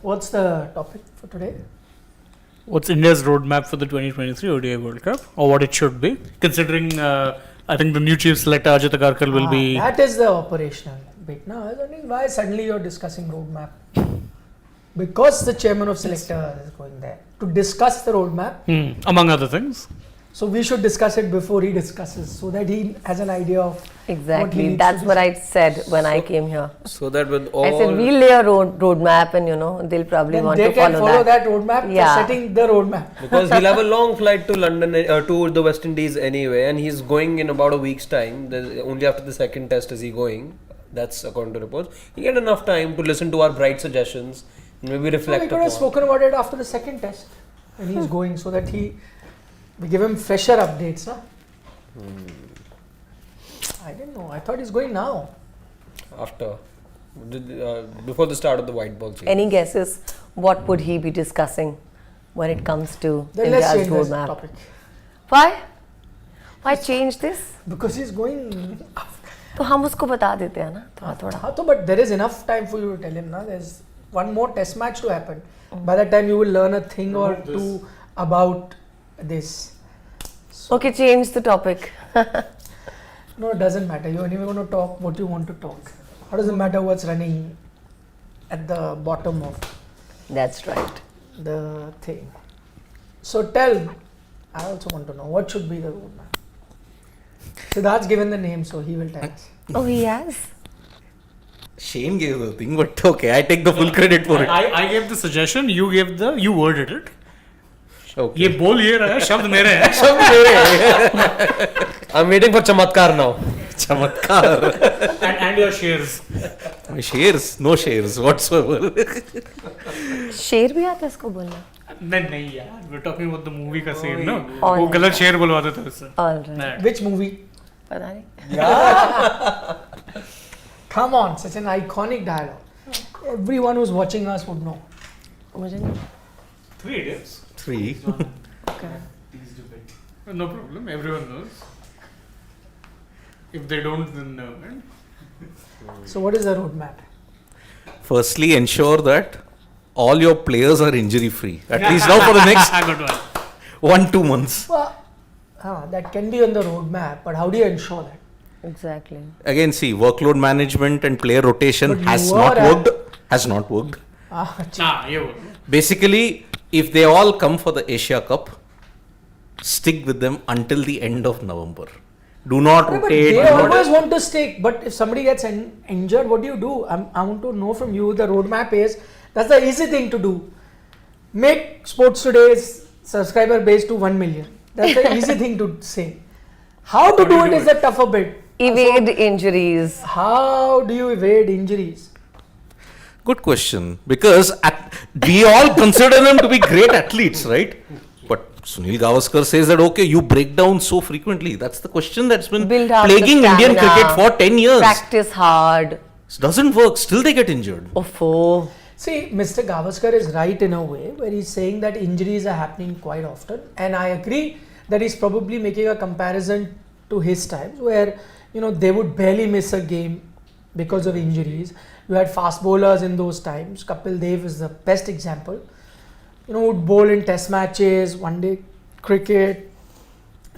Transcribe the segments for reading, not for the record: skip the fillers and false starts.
What's the topic for today? What's India's roadmap for the 2023 ODI World Cup, or what it should be, considering I think the new chief selector AajTak will be. That is the operational bit. Now I was wondering why suddenly you're discussing roadmap. Because the chairman of selector is going there to discuss the roadmap. Among other things. So we should discuss it before he discusses, so that he has an idea of exactly. That's what I said when I came here. So that with all, I said we'll lay a roadmap, and they'll probably want to follow that. They can follow that roadmap for setting the roadmap. Because he'll have a long flight to London, to the West Indies anyway, and he's going in about a week's time. Only after the second test is he going. That's according to reports. He get enough time to listen to our bright suggestions and maybe reflect. We could have spoken about it after the second test when he's going, so that we give him fresher updates, huh? I didn't know. I thought he's going now. After, before the start of the white ball change. Any guesses? What would he be discussing when it comes to Then let's India's change this roadmap? topic. Why? Why change this? Because he's going. तो हम उसको बता देते हैं ना थोड़ा. But there is enough time for you to tell him, na. There's one more test match to happen. By that time, you will learn a thing or two about this. Okay, change the topic. No, it doesn't matter. You're anyway going to talk what you want to talk. How does it matter what's running at the bottom of That's right. the thing? So tell, I also want to know, what should be the roadmap? Siddharth's given the name, so he will tell us. Oh, he has? Shane gave the thing, but okay, I take the full credit for it. I gave the suggestion, you worded it. Okay. ये बोल ये रहा है, शब्द मेरे हैं. I'm waiting for Chamatkar now. Chamatkar. and your shares. Shares? No shares whatsoever. शेर भी आता है इसको बोलना? नहीं यार, we're talking about the movie का scene, no? All वो right. गलत शेर बुलवाते थे उससे. All right. Which movie? पता नहीं. Come on, such an iconic dialogue. Everyone who's watching us would know. मुझे नहीं. 3 Idiots. 3. Okay. No problem, everyone knows. If they don't, then no. So what is the roadmap? Firstly, ensure that all your players are injury free. At least now for the next Good one. 1-2 months. Well, that can be on the roadmap, but how do you ensure that? Exactly. Again, see, workload management and player rotation But has you not are worked. Has not worked. You. Basically, if they all come for the Asia Cup, stick with them until the end of November. Do not But rotate. they always want to stick. But if somebody gets injured, what do you do? I want to know from you. The roadmap is, that's the easy thing to do. Make Sports Today's subscriber base to 1 million. That's the easy thing to say. How to do it is the tougher bit. Evade injuries. How do you evade injuries? Good question. Because we all consider them to be great athletes, right? But Sunil Gavaskar says that, okay, you break down so frequently. That's the question that's been Build up plaguing the Indian stamina. cricket for 10 years. Practice hard. It doesn't work. Still they get injured. Oh. See, Mr. Gavaskar is right in a way where he's saying that injuries are happening quite often. And I agree that he's probably making a comparison to his times where, they would barely miss a game because of injuries. You had fast bowlers in those times. Kapil Dev is the best example. Would bowl in test matches, one day cricket,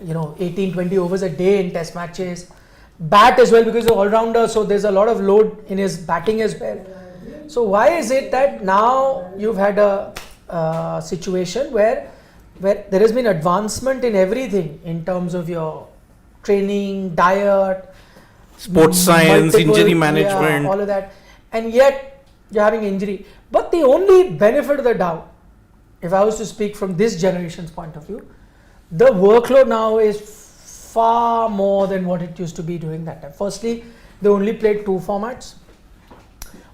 18, 20 overs a day in test matches. Bat as well because he's an all-rounder, so there's a lot of load in his batting as well. So why is it that now you've had a situation where there has been advancement in everything in terms of your training, diet, Sports science, injury management. all of that, and yet you're having injury. But the only benefit of the doubt, if I was to speak from this generation's point of view, the workload now is far more than what it used to be during that time. Firstly, they only played 2 formats.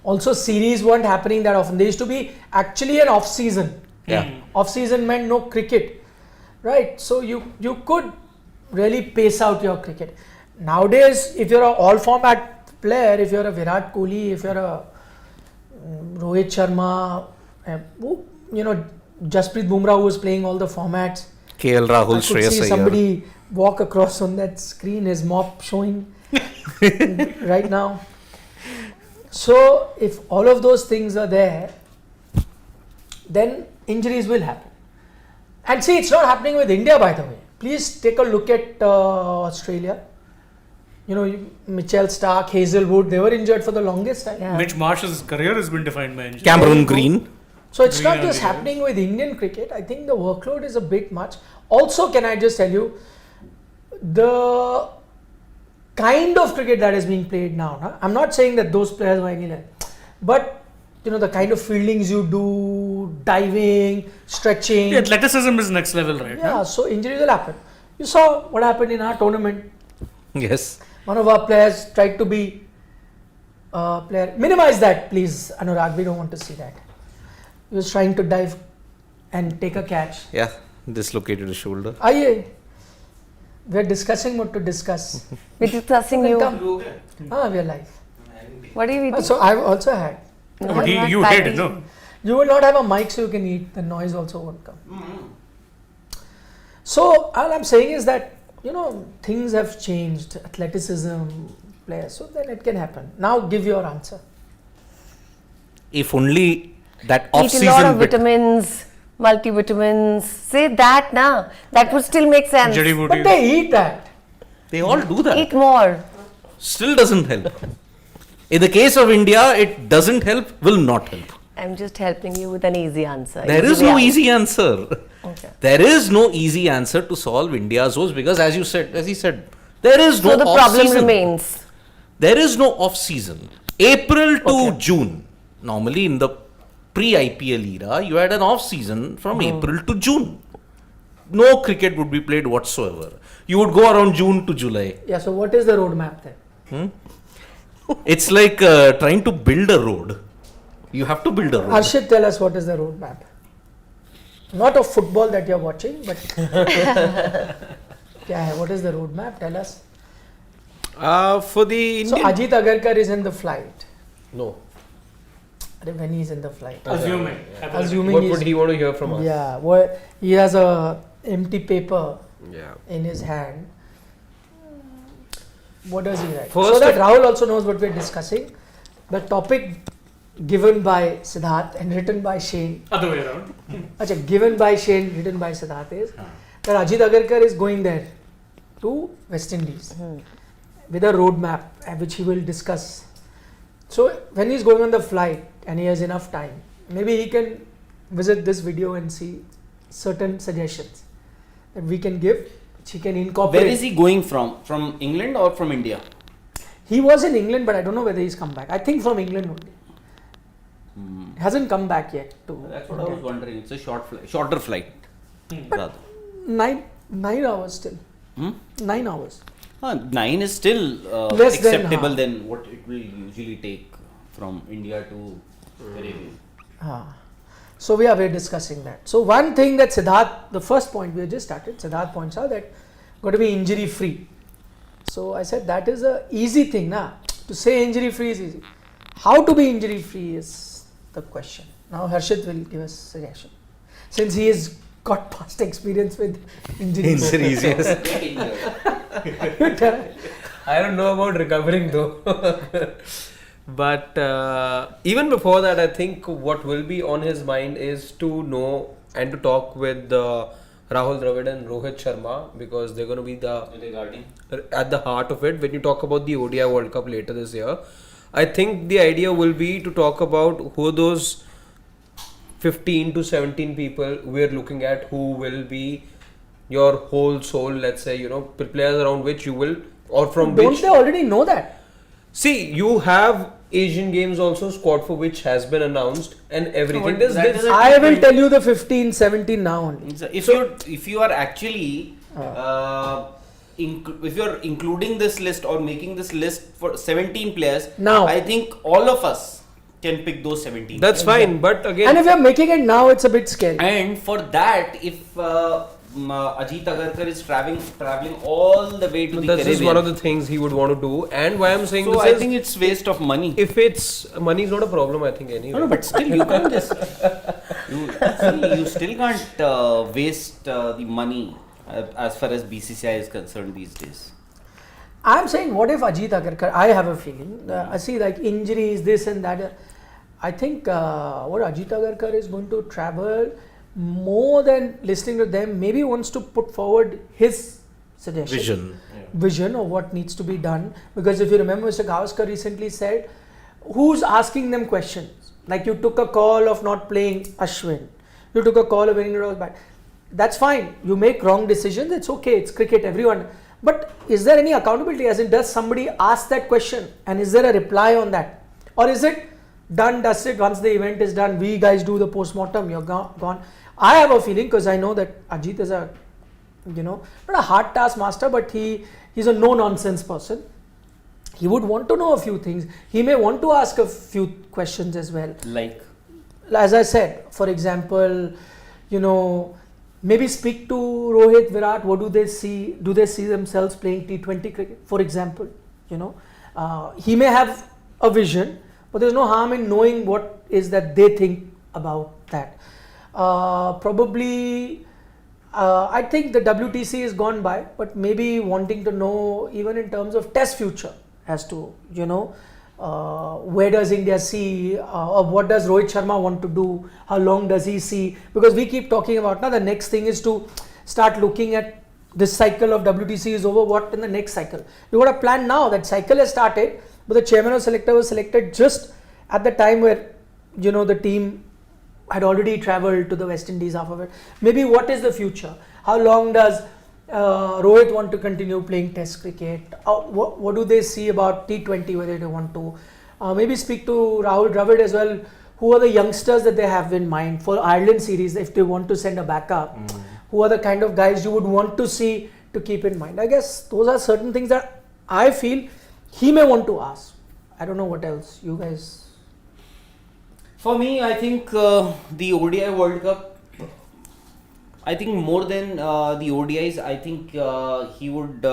Also, series weren't happening that often. There used to be actually an off-season. Yeah. Off-season meant no cricket, right? So you could really pace out your cricket. Nowadays, if you're an all-format player, if you're a Virat Kohli, if you're a Rohit Sharma, Jasprit Bumrah, who was playing all the formats. KL Rahul, I could Shreyas see Iyer. somebody walk across on that screen, his mop showing right now. So if all of those things are there, then injuries will happen. And see, it's not happening with India, by the way. Please take a look at Australia. Mitchell Stark, Hazelwood, they were injured for the longest time. Yeah. Mitch Marsh's career has been defined by injury. Cameron Green. So it's Green not just and happening with Indian cricket. I think the workload is a bit much. Also, can I just tell you, the kind of cricket that is being played now, I'm not saying that those players were any less, but the kind of fieldings you do, diving, stretching. The athleticism is next level right Yeah, now. so injuries will happen. You saw what happened in our tournament. Yes. One of our players tried to be player. Minimize that, please, Anurag. We don't want to see that. He was trying to dive and take a catch. Yeah. Dislocated his shoulder. Aye, we are discussing what to discuss. We're discussing you. Come. We are live. What are you eating? So I've also had. No, But I'm not you patty. did, no? You will not have a mic, so you can eat. The noise also won't come. So all I'm saying is that things have changed. Athleticism, players. So then it can happen. Now give your answer. If only that Eat a lot off-season of bit. vitamins, multivitamins. Say that now. That would still make sense. Jadi But booty. they eat that. They all do that. Eat more. Still doesn't help. In the case of India, it doesn't help, will not help. I'm just helping you with an easy answer. There is way no out. easy answer. Okay. There is no easy answer to solve India's woes because, as he said, there is no So the problem off-season. remains. There is no off-season. April to June. Normally, in the pre-IPL era, you had an off-season from April to June. No cricket would be played whatsoever. You would go around June to July. Yeah. So what is the roadmap then? It's like trying to build a road. You have to build a road. Harshit, tell us what is the roadmap. Not of football that you're watching, but what is the roadmap? Tell us. For the So Indian. Ajit Agarkar is in the flight. No. When he's in the flight. Assuming. Assuming What he's, would he want to hear from us? Yeah, he has a empty paper Yeah. in his hand. What does he write? First So that of- Rahul also knows what we're discussing. The topic given by Siddharth and written by Shane. Other way around. Given by Shane, written by Siddharth is that Ajit Agarkar is going there to West Indies with a roadmap which he will discuss. So when he's going on the flight and he has enough time, maybe he can visit this video and see certain suggestions that we can give, which he can incorporate. Where is he going from? From England or from India? He was in England, but I don't know whether he's come back. I think from England only. He hasn't come back yet. That's what I was wondering. It's a shorter flight. Rather. 9 hours still. 9 hours. 9 is still Less than acceptable half. than what it will usually take from India to Caribbean. So we're discussing that. So one thing that Siddharth, the first point we have just started, Siddharth points out that got to be injury free. So I said that is a easy thing, na? To say injury free is easy. How to be injury free is the question. Now Harshit will give us suggestion, since he has got past experience with injuries. Injuries, yes. I don't know about recovering though. But even before that, I think what will be on his mind is to know and to talk with Rahul Dravid and Rohit Sharma, because they're going to be at the heart of it when you talk about the ODI World Cup later this year. I think the idea will be to talk about who those 15 to 17 people we're looking at, who will be your whole soul, let's say, players around which you will, or from Don't which. they already know that? See, you have Asian Games also, squad for which has been announced and everything. I will tell you the 15, 17 now only. If you are actually if you're including this list or making this list for 17 players, Now. I think all of us can pick those 17. That's fine, but again, And if you're making it now, it's a bit scary. And for that, if Ajit Agarkar is traveling all the way to the that's just Caribbean, one of the things he would want to do. And why I'm saying so this I is, think it's waste of money. if it's money is not a problem, I think anyway. No, but still you can't just you still can't waste the money as far as BCCI is concerned these days. I'm saying, what if Ajit Agarkar, I have a feeling, I see like injuries, this and that. I think what Ajit Agarkar is going to travel more than listening to them, maybe wants to put forward his suggestion. Vision of what needs to be done. Because if you remember, Mr. Gavaskar recently said, who's asking them questions? Like you took a call of not playing Ashwin. You took a call of winning it all back. That's fine. You make wrong decisions. It's okay. It's cricket. Everyone. But is there any accountability? As in, does somebody ask that question? And is there a reply on that? Or is it done, dusted, once the event is done, we guys do the post-mortem, you're gone. I have a feeling, because I know that Ajit is a, not a hard task master, but he's a no-nonsense person. He would want to know a few things. He may want to ask a few questions as well. Like? As I said, for example, maybe speak to Rohit, Virat, what do they see? Do they see themselves playing T20 cricket, for example? He may have a vision, but there's no harm in knowing what is that they think about that. Probably, I think the WTC is gone by, but maybe wanting to know even in terms of test future as to, where does India see, or what does Rohit Sharma want to do, how long does he see, because we keep talking about now the next thing is to start looking at this cycle of WTC is over, what in the next cycle. You got a plan now, that cycle has started, but the chairman or selector was selected just at the time where, the team had already travelled to the West Indies half of it. Maybe what is the future? How long does Rohit want to continue playing test cricket? What do they see about T20, whether they want to? Maybe speak to Rahul Dravid as well. Who are the youngsters that they have in mind for Ireland series if they want to send a backup? Who are the kind of guys you would want to see to keep in mind? I guess those are certain things that I feel he may want to ask. I don't know what else. You guys... For me, I think the ODI World Cup, I think more than the ODIs, I think he would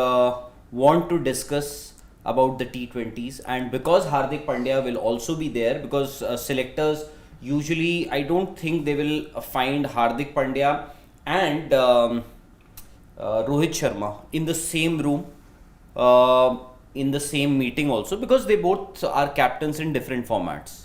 want to discuss about the T20s, and because Hardik Pandya will also be there, because selectors usually, I don't think they will find Hardik Pandya and Rohit Sharma in the same room, in the same meeting also, because they both are captains in different formats.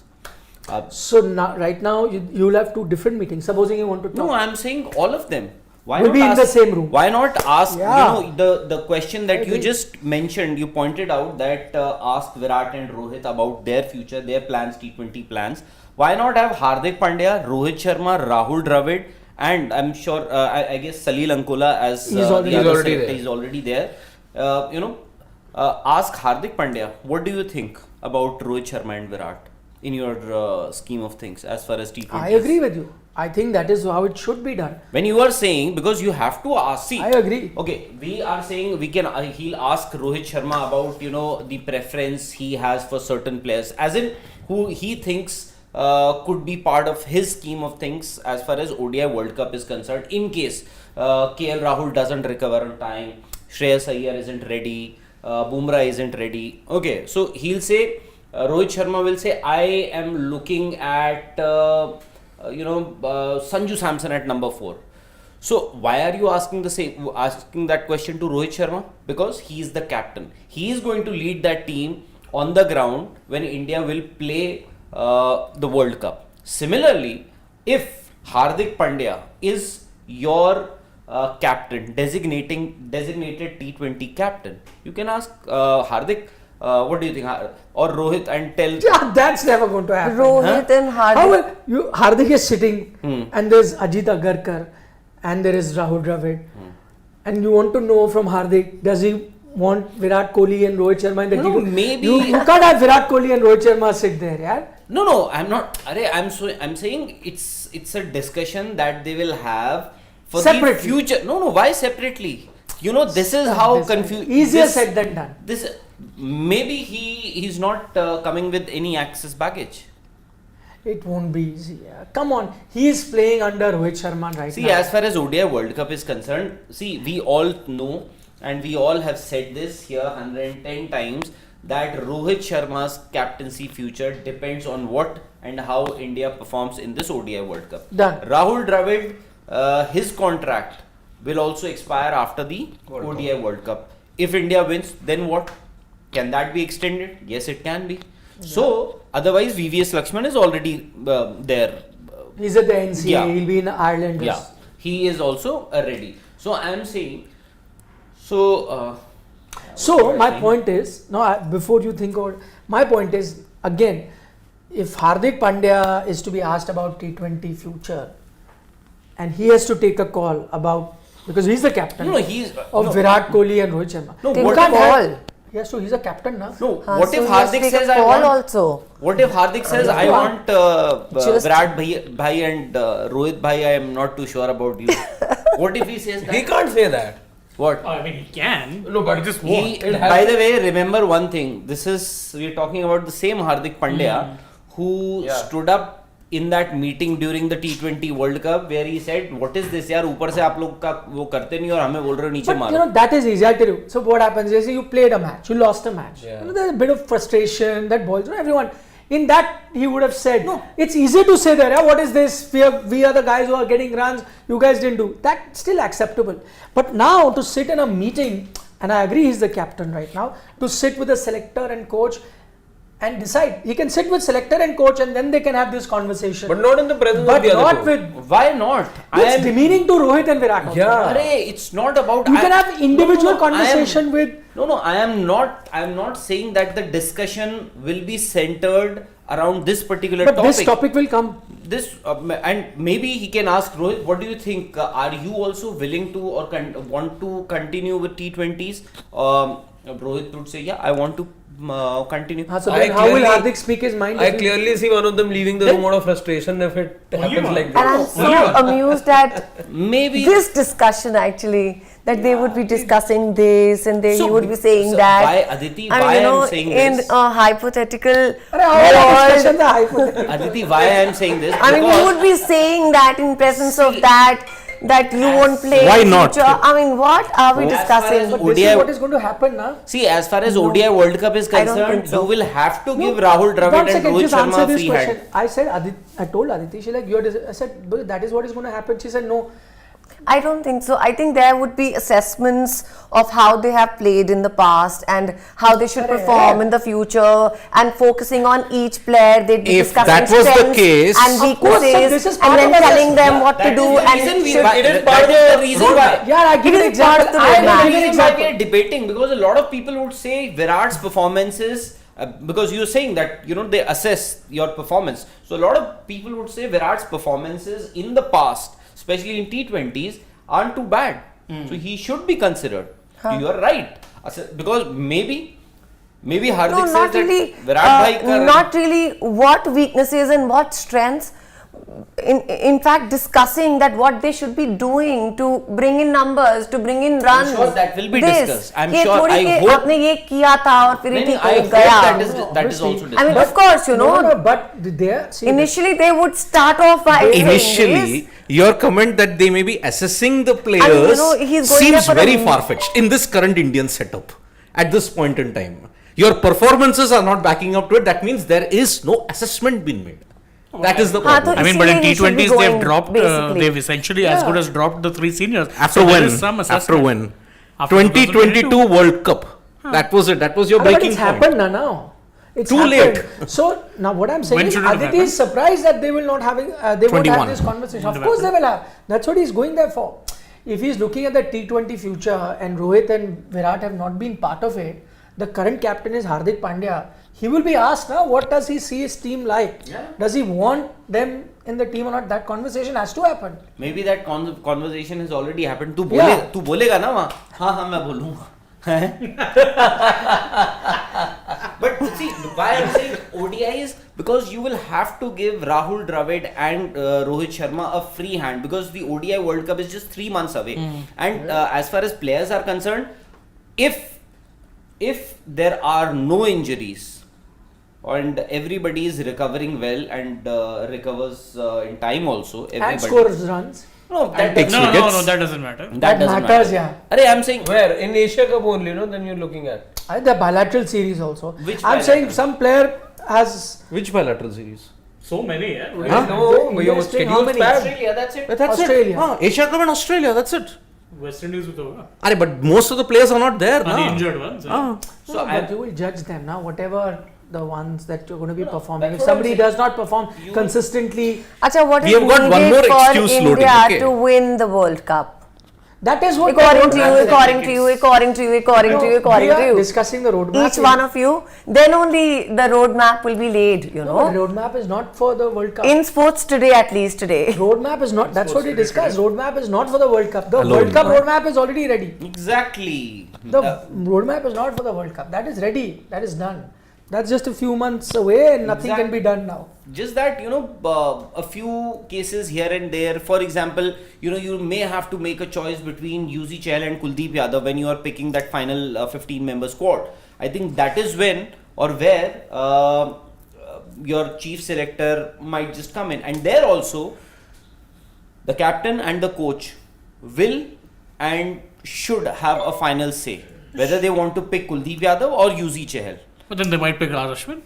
So now, right now, you'll have two different meetings. Supposing you want to talk. No, I'm saying all of them. Why Maybe not in the same room. Why not ask, Yeah. the question that I you agree. just mentioned, you pointed out that ask Virat and Rohit about their future, their plans, T20 plans. Why not have Hardik Pandya, Rohit Sharma, Rahul Dravid, and I'm sure, I guess Salil Ankola as He's already there. He's already there. Ask Hardik Pandya, what do you think about Rohit Sharma and Virat in your scheme of things as far as T20? I agree with you. I think that is how it should be done. When you are saying, because you have to ask, see, I agree. Okay, we are saying we can. He'll ask Rohit Sharma about the preference he has for certain players, as in who he thinks could be part of his scheme of things as far as ODI World Cup is concerned. In case KL Rahul doesn't recover on time, Shreyas Iyer isn't ready, Bumrah isn't ready. Okay, so he'll say. Rohit Sharma will say, I am looking at Sanju Samson at number 4. So why are you asking that question to Rohit Sharma? Because he is the captain. He is going to lead that team on the ground when India will play the World Cup. Similarly, if Hardik Pandya is your captain, designated T20 captain, you can ask Hardik. What do you think? Or Rohit and tell. Yeah, that's never going to happen. Rohit and How Hardik. will Hardik is sitting and there's Ajit Agarkar and there is Rahul Dravid. And you want to know from Hardik, does he want Virat Kohli and Rohit Sharma in the No, T20? maybe- You can't have Virat Kohli and Rohit Sharma sit there, yeah? No, I'm not. I'm saying it's a discussion that they will have for Separately. the future. No, why separately? This is how confused. Easier said than done. This maybe he's not coming with any access baggage. It won't be easy. Yeah. Come on, he is playing under Rohit Sharma right See, now. as far as ODI World Cup is concerned, see, we all know and we all have said this here 110 times that Rohit Sharma's captaincy future depends on what and how India performs in this ODI World Cup. Done. Rahul Dravid, his contract will also expire after the ODI World Cup. If India wins, then what? Can that be extended? Yes, it can be. So otherwise, VVS Lakshman is already there. He's at the NCA. Yeah. He'll be in Ireland. Yeah, he is also ready. So I am saying, so. So my point is, before you think about, my point is again, if Hardik Pandya is to be asked about T20 future, and he has to take a call about, because he's the captain of Virat Kohli and Rohit Sharma. No, Take what a if call. Yes, so he's a captain now. No, what So if he has to Hardik take a says I call want? also. What if Hardik says I want Just- Virat bhai and Rohit bhai? I am not too sure about you. What if he says that? He can't say that. What? I mean, he can. No, but he just He, won't. by the way, remember one thing. We're talking about the same Hardik Pandya who stood up in that meeting during the T20 World Cup where he said, "What is this यार ऊपर से आप लोग का वो करते नहीं और हमें बोल रहे हो नीचे But मारो." you know, that is easy. I'll tell you. So what happens is you played a match, you lost a match. Yeah. You know, there's a bit of frustration that boils. You know, everyone in that he would have said, "No, it's easy to say that. Yeah, what is this? We are the guys who are getting runs. You guys didn't do." That's still acceptable. But now to sit in a meeting, and I agree he's the captain right now, to sit with the selector and coach and decide. He can sit with selector and coach, and then they can have this conversation. But not in the presence But of the other not two. with. Why not? It's demeaning to Rohit and Virat. also. Yeah. Arey, it's not about. You can have individual No, I am- conversation with. No, I am not saying that the discussion will be centered around this particular But topic. this topic will come. This and maybe he can ask Rohit, what do you think? Are you also willing to or want to continue with T20s? Rohit would say, yeah, I want to continue. So I then how will clearly- Hardik speak his mind? I if he- clearly see one of them leaving the room out of frustration if it happens like And I'm this. so amused at Maybe this discussion actually, that they would be discussing this and he would be saying so that. why, Aditi, I mean, why you know, I'm saying in this? a hypothetical Arey, all our world, discussions are hypothetical. Aditi, why I am saying this? I mean, you Because- would be saying that in presence of that you won't play Why in not? future. I mean, what are we As far discussing? as But this ODI is what is going to happen now. See, as far as ODI World Cup is I don't concerned, think so. you will have to give Rahul Dravid One and second, Rohit just answer Sharma this free question. hand. I told Aditi, she like, I said, "But that is what is going to happen." She said, no. I don't think so. I think there would be assessments of how they have played in the past and how they should perform in the future, and focusing on each player. They'd be If discussing that was the strengths case- and Of course, sir, weaknesses, this is and part then of the telling them assessment. what to That do. is the And reason we- should- that is the reason why. Yeah, I give It an is example. part of the I will roadmap. give an Reason why we example. are debating, because a lot of people would say Virat's performances, because you're saying that they assess your performance. So a lot of people would say Virat's performances in the past, especially in T20s, aren't too bad. So he should be considered. You are right, because maybe Hardik No, says not that really. Virat bhai ka- Not really. What weaknesses and what strengths? In fact, discussing that what they should be doing to bring in numbers, to bring in runs. sure that will be This. discussed. I'm ये sure- थोड़ी I कि hope- आपने ये किया था और फिर नहीं, ये नहीं, ठीक I हो hope गया. that is also Obviously. I mean, discussed. of course, you know. No, but there, see, Initially, they would start off by saying Initially, this. your comment that they may be assessing the I players mean, you know, he's going there seems for a very m- far-fetched in this current Indian setup at this point in time. Your performances are not backing up to it. That means there is no assessment being made. That is the हाँ, problem. तो I mean, but in इसीलिए he should be T20s they've going, dropped. basically. They've essentially as good as dropped the three seniors. After So there when? is some After assessment. when? After 2022 World Cup. That was it. That was your but breaking it's point. happened now. It's Too happened. late. So now what I'm saying When is should it have Aditi is surprised that they will not having they won't 21. have this conversation. Of Wouldn't course have they will have. That's what he's going there for. If he's looking at the T20 future and Rohit and Virat have not been part of it, the current captain is Hardik Pandya. He will be asked now, what does he see his team like? Does he want them in the team or not? That conversation has to happen. Maybe that conversation has already happened. तू Yeah. बोलेगा ना वहाँ? हाँ मैं बोलूँगा. But see, why I'm saying ODIs, because you will have to give Rahul Dravid and Rohit Sharma a free hand, because the ODI World Cup is just 3 months away. And as far as players are concerned, if there are no injuries and everybody is recovering well and recovers in time also, And everybody. scores runs. No, that takes doesn't- wickets. No, that doesn't matter. that doesn't matters, matter. yeah. Arey, I'm saying Where? In Asia Cup only, then you're looking at. The bilateral series also. Which I'm saying bilateral? some player has Which bilateral series? So many, yeah. No, India your is playing how schedule's many? bad. Australia, that's it. That's Australia. it. Asia Cup and Australia. That's it. West Indies with over. But most of the players are not there The now. injured ones. Ah. So no, I but you will judge them now. Whatever the ones that you're going to be performing. that's If what I'm somebody saying. does not perform consistently, Acha, what We is have got one needed more for excuse India loading, okay. to win the World Cup? that is what According to the you, roadmap is. according to you, according to you, according to you, according We to are you. discussing the roadmap. Each one of you, then only the roadmap will be laid, you No, know. roadmap is not for the World Cup. In sports today, at least today. Roadmap is not. That's what we discussed. Roadmap is not for the World Cup. The Alone. World Cup roadmap is already ready. Exactly. The roadmap is not for the World Cup. That is ready. That is done. That's just a few months away, and nothing can be done now. Just that, a few cases here and there. For example, you may have to make a choice between Yuzi Chahal and Kuldeep Yadav when you are picking that final 15-member squad. I think that is when or where your chief selector might just come in. And there also, the captain and the coach will and should have a final say. Whether they want to pick Kuldeep Yadav or Yuzi Chahal. But then they might pick Raj Ashwin.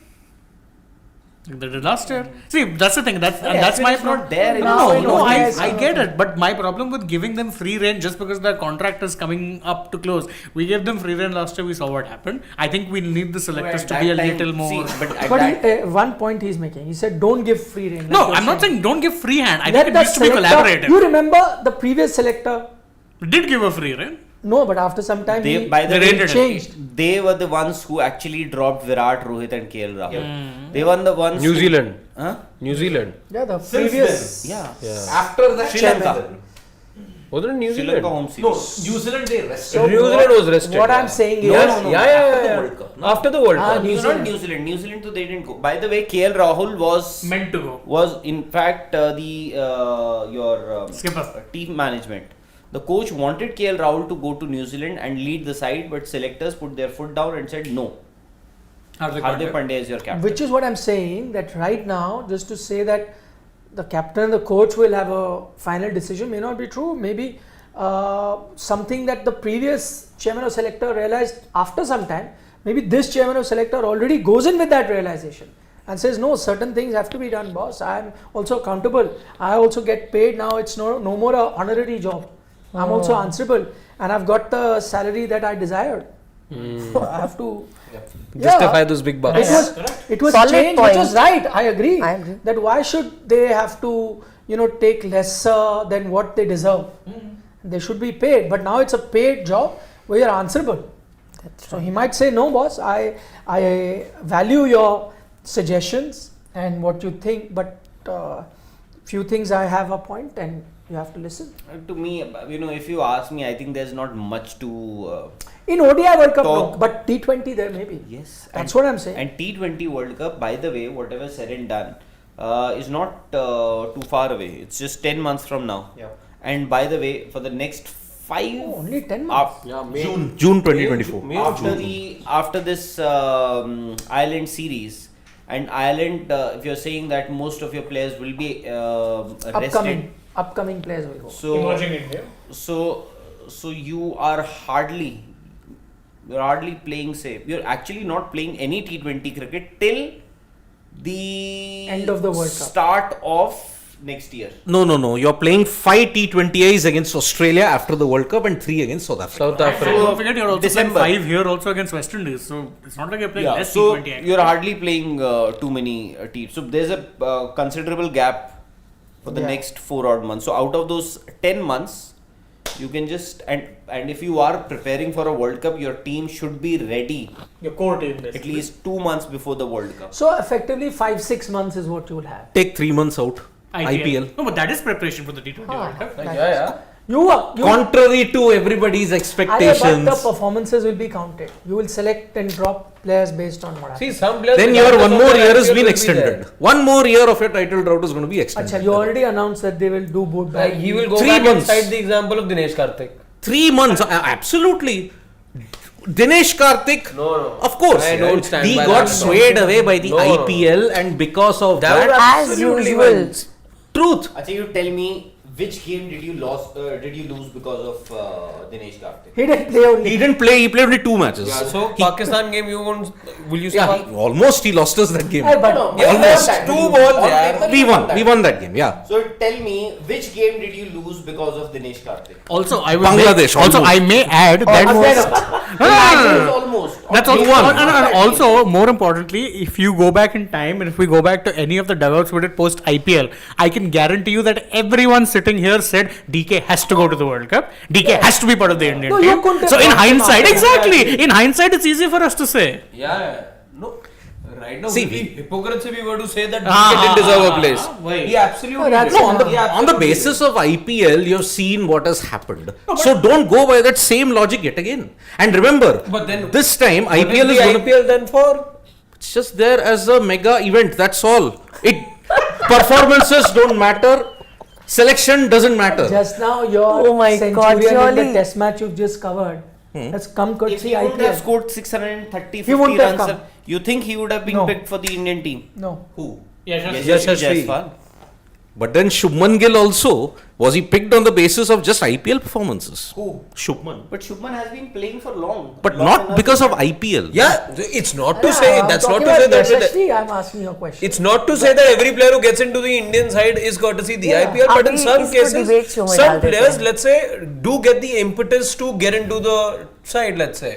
Like they did last year. See, that's the thing. That's my Ashwin is not there in No, the no, I yes, get it. But my problem with giving them free reign just because their contract is coming up to close. We gave them free reign last year. We saw what happened. I think we need the selectors to be a little more. But one point he's making, he said, don't give free rein. No, Like I'm you're not saying don't give free hand. I Let think it the needs to be selector- collaborative. You remember the previous selector? We did give a free reign. No, but after some time They, he by the they way, rated it. changed. they were the ones who actually dropped Virat, Rohit, and KL Rahul. They were the ones. New who- Zealand. Huh? New Zealand. Yeah, the Since previous. Yeah. After that, Sri Lanka. Wasn't it New Sri Zealand? Lanka home series. New Zealand they rested. So New Zealand was rested. What I'm saying is, Yes, no, yeah, after the yeah. World Cup, no? After the World Ah, Cup. New Not Zealand. New Zealand. New Zealand, so they didn't go. By the way, KL Rahul was Meant to go. in fact your Skipper. team management. The coach wanted KL Rahul to go to New Zealand and lead the side, but selectors put their foot down and said no. Hardik Pandya is your captain. Which is what I'm saying, that right now, just to say that the captain and the coach will have a final decision may not be true. Maybe something that the previous chairman or selector realized after some time, maybe this chairman or selector already goes in with that realization and says, no, certain things have to be done, boss. I'm also accountable. I also get paid now. It's no more a honorary job. I'm also answerable, and I've got the salary that I desired. So I have to Justify those big bucks. It was Solid changed, point. which was right. I agree. I agree. That why should they have to, take lesser than what they deserve? They should be paid. But now it's a paid job where you're answerable. So he might say, no, boss, I value your suggestions and what you think, but few things I have a point and you have to listen. To me, if you ask me, I think there's not much to. In ODI World Cup, no, Talk. but T20 there may be. Yes. That's what I'm saying. And T20 World Cup, by the way, whatever said and done, is not too far away. It's just 10 months from now. Yeah. And by the way, for the next 5 Only 10 months. June 2024. after this Ireland series, and Ireland, if you're saying that most of your players will be rested, Upcoming players will go. so India. so you are hardly playing safe. You're actually not playing any T20 cricket till the End of the World Cup. start of next year. No. You're playing 5 T20Is against Australia after the World Cup and 3 against South Africa. South Africa. Don't forget you're also December. playing 5 here also against West Indies. So it's not like you're playing less so T20. you're hardly playing too many teams. So there's a considerable gap for the Yeah. next 4 odd months. So out of those 10 months, you can just and if you are preparing for a World Cup, your team should be ready Your core team at least 2 months before the World Cup. So effectively 5-6 months is what you will have. Take 3 months out. IPL. No, but that is preparation for the T20 World Cup. You Contrary to everybody's but expectations. the performances will be counted. You will select and drop players based on what happens. See, some players. Then your one more year has will been be extended. there. One more year of your title drought is going to be extended. Acha, you already announced that they will do both. Like he will go 3 back months. and cite the example of Dinesh Karthik. 3 months, absolutely. Dinesh Karthik, No. of course, I don't stand he by got that. swayed away by the No. IPL, and because of That that, As usual. truth. Achha, you tell me which game did you lose because of Dinesh Karthik? He didn't play only. He didn't play. He played only 2 matches. Yeah, so Pakistan game, will you say? Yeah, almost he lost us that game. But Almost. that. 2 balls, On yeah. paper, We you won. that. We won that game. Yeah. So tell me, which game did you lose because of Dinesh Karthik? Also, I will Bangladesh, also almost. I may add that Almost. That's Or also game one. one. And also, more importantly, if you go back in time and if we go back to any of the dugouts we did post IPL, I can guarantee you that everyone sitting here said DK has to go to the World Cup. DK has to be part of the Indian No, you team. couldn't So have in brought him hindsight, after exactly. In hindsight, it's easy for us to say. Yeah, no. Right now, See, we hypocrites if we were to say that Ah, DK didn't deserve a place. wait. He absolutely No, that's did. no, on the- He On the absolutely basis of IPL, you've seen what has happened. So don't go by that same logic yet again. And remember, But then- this time did. IPL What is the gonna, IPL then for? it's just there as a mega event. That's all. It performances don't matter. Selection doesn't matter. just now your Oh my God, centurion in surely. the test match you've just covered has come If courtesy he wouldn't have IPL. scored 630, He 50 wouldn't have runs, come. you think he would have been No. picked for the Indian team? No. Who? Yashasvi. Jaiswal. But then Shubman Gill also, was he picked on the basis of just IPL performances? Who? Shubman. But Shubman has been playing for long. But long not enough because to- of IPL. Yeah, it's not to Yeah, say, I'm that's not talking to say about that. Yashasvi, I'm asking you a question. It's not to say that every player who gets into the Indian side is courtesy the Yeah. IPL, but in Abhi, some isko cases, debate show mein some dal dete players, hain. let's say, do get the impetus to get into the side, let's say.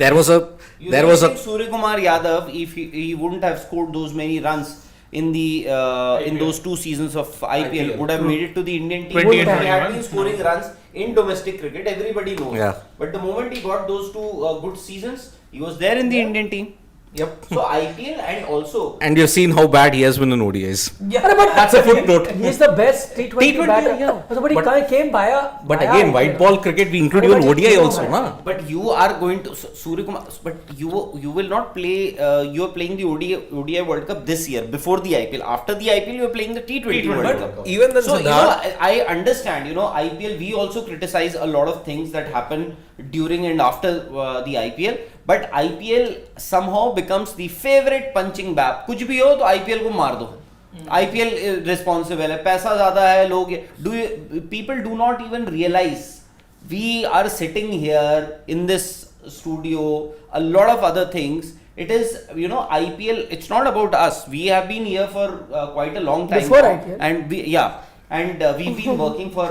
There was a You there don't was a think Surya Kumar Yadav, if he wouldn't have scored those many runs in the in those 2 seasons of IPL, would have made it to the Indian team. 20 and He had 21. been scoring runs in domestic cricket, everybody knows. Yeah. But the moment he got those 2 good seasons, he was there in the Indian team. Yep. So IPL and also and you've seen how bad he has been in ODIs. Yeah, but That's a footnote. he's the best T20, T20, batter. yeah. But he But- came via. But via again, IPL. white ball cricket we include even Everybody ODI knows also, that. na? but you are going to Surya Kumar, but you will not play. You are playing the ODI World Cup this year before the IPL. After the IPL, you are playing the T20 World But Cup. even then, So Siddharth, I understand. IPL. We also criticize a lot of things that happen during and after the IPL. But IPL somehow becomes the favorite punching bag. कुछ भी हो तो IPL को मार दो. IPL responsible है, पैसा ज़्यादा है, लोग people do not even realize we are sitting here in this studio, a lot of other things. It is, IPL, it's not about us. We have been here for quite a long time. Before now. IPL. And we've been working for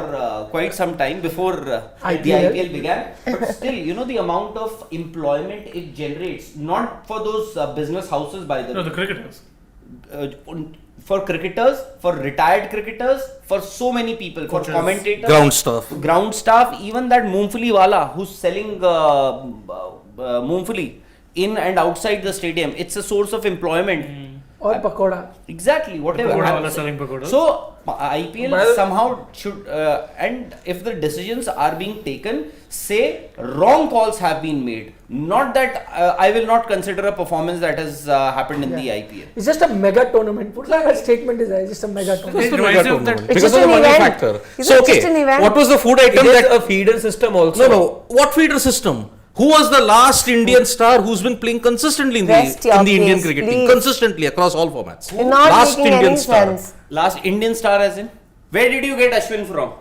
quite some time before the IPL. IPL began. But still, the amount of employment it generates, not for those business houses, by the No, way. the cricketers. For cricketers, for retired cricketers, for so many people, for Coaches. commentators, Ground stuff. even that Moongfali wala who's selling Moongfali in and outside the stadium, it's a source of employment. Or pakoda. Exactly, whatever. Pakoda wala happens. selling pakodas. So IPL Well- somehow should, and if the decisions are being taken, say wrong calls have been made. Not that I will not consider a performance that has happened in the IPL. It's just a mega tournament. Put like a statement is there. It's just a mega tournament. Just a It mega reminds you of that- tournament. It's Because just of the an money event. factor. It's So just an event. what was the food item it is that a feeder system also. No. What feeder system? Who was the last Indian star who's been playing consistently in Rest the your Indian case, cricket team? please. Consistently across all formats. You're not Last making Indian any star. sense. Last Indian star as in? Where did you get Ashwin from?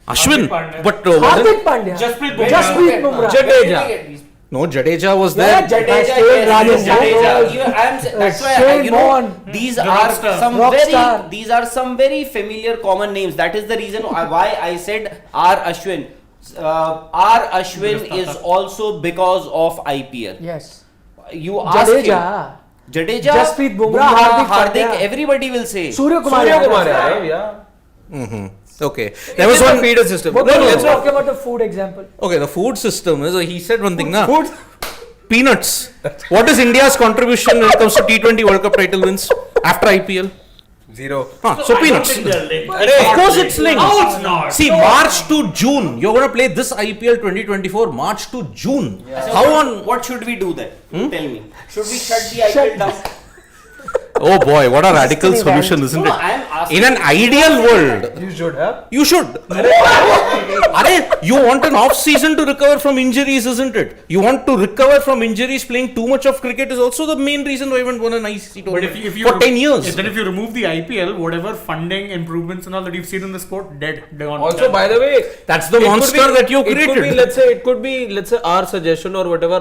Ashwin. Hardik Pandya. But Hardik Pandya. Jasprit Where Bumrah. did you Jasprit get- Bumrah. where did you Jadeja. get these? no, Jadeja was Yeah, there. Jadeja, Stayed yes, Rajasthan. Jadeja. That's why Shane Warne. these The are rockstar. some Rockstar. these are some very familiar common names. That is the reason why I said R Ashwin. R Ashwin is also because of IPL. Yes. You ask him. Jadeja. Jadeja, Jasprit Bumrah, Hardik Pandya. everybody will say. Surya Kumar. Surya Yadav. Kumar, yeah. Okay. There There was a one. feeder system. What No, were you let's not. talking about the food example? Okay, the food system is. He said one thing, na. Food. Peanuts. What is India's contribution when it comes to T20 World Cup title wins after IPL? 0. So peanuts. Of course it's linked. No, it's not. See, March to June. You're going to play this IPL 2024 March to June. So How on? what should we do then? Tell me. Should we shut the IPL down? Oh boy, what a radical an solution, event. isn't No, it? I am asking In an ideal world, You should have. you should. You want an off season to recover from injuries, isn't it? You want to recover from injuries. Playing too much of cricket is also the main reason why I haven't won an ICC But tournament if you for 10 years. then if you remove the IPL, whatever funding improvements and all that you've seen in the sport, dead. Gone. Also, by the way, That's the it could monster be- that you It could be, created. let's say our suggestion or whatever.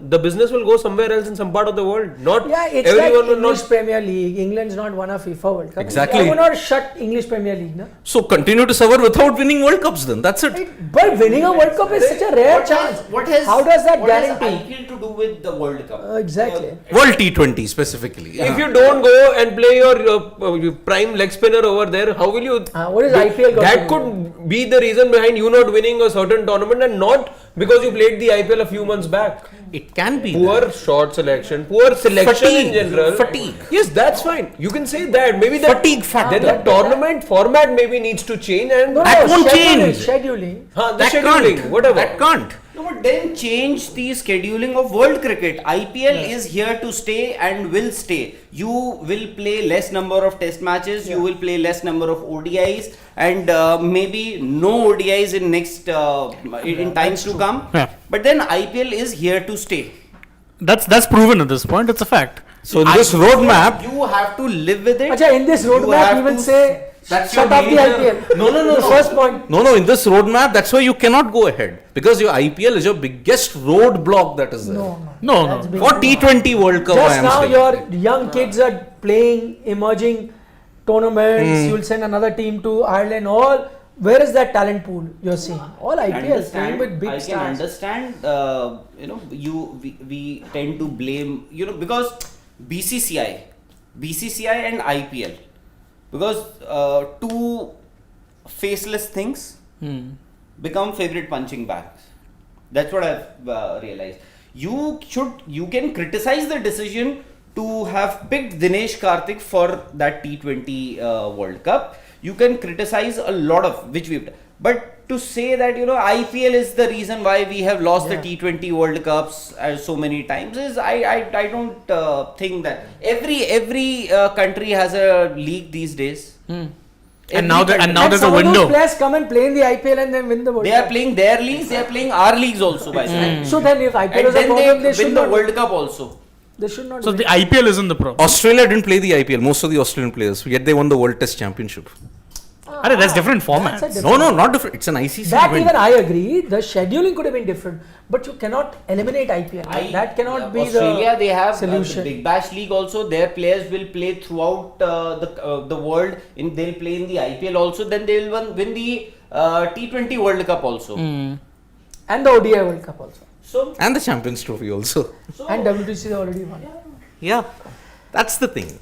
The business will go somewhere else in some part of the world. Not Yeah, it's everyone like will English not. Premier League. England's not won a FIFA World Cup. Exactly. I would not shut English Premier League, na? So continue to suffer without winning World Cups then. That's it. But winning a World Cup is such a rare chance. How does that guarantee? What has IPL to do with the World Cup? Exactly. World T20 specifically. If you don't go and play your prime leg spinner over there, how will you? What is IPL got to That do? could be the reason behind you not winning a certain tournament, and not because you played the IPL a few months back. It can be Poor that. shot selection, poor selection in Fatigue. general. Fatigue. Yes, that's fine. You can say that. Maybe that Fatigue factor. Then the tournament format maybe needs to change, and No, That won't scheduling. change. the That scheduling, can't. whatever. That can't. No, but then change the scheduling of world cricket. IPL is here to stay and will stay. You will play less number of test matches. You will play less number of ODIs, and maybe no ODIs in next in times to come. Yeah. But then IPL is here to stay. That's proven at this point. It's a fact. So in this roadmap, You have to live with it. Acha, in this You roadmap, have you will to- say That's shut your off the major- IPL. No, The first point. no, in this roadmap, that's why you cannot go ahead because your IPL is your biggest roadblock that is there. No, That's no. big. For T20 World Cup, I Just am now, saying. your young kids are playing emerging tournaments. You'll send another team to Ireland. All where is that talent pool you're seeing? All IPL playing with big I can stars. understand. We tend to blame because BCCI and IPL, because two faceless things become favorite punching bags. That's what I've realized. You can criticize the decision to have picked Dinesh Karthik for that T20 World Cup. You can criticize a lot of which we've done. But to say that IPL is the reason why we have lost the T20 World Cups so many times is I don't think that every country has a league these days. And now there's a some of window. those players come and play in the IPL and then win the World They Cup. are playing their leagues. They are playing our leagues also. By the way. So then, if IPL And is a then problem, they they should win the not. World Cup also. They should not. So win. the IPL isn't the problem. Australia didn't play the IPL, most of the Australian players, yet they won the World Test Championship. That's different formats. That's a No, not different. It's an ICC That event. even I agree. The scheduling could have been different, but you cannot eliminate IPL. That cannot be Australia, the they have solution. the Big Bash League also. Their players will play throughout the world. They'll play in the IPL also. Then they will win the T20 World Cup also. And the ODI World Cup also. So And the Champions Trophy also. And WTC they already won. Yeah, that's the thing.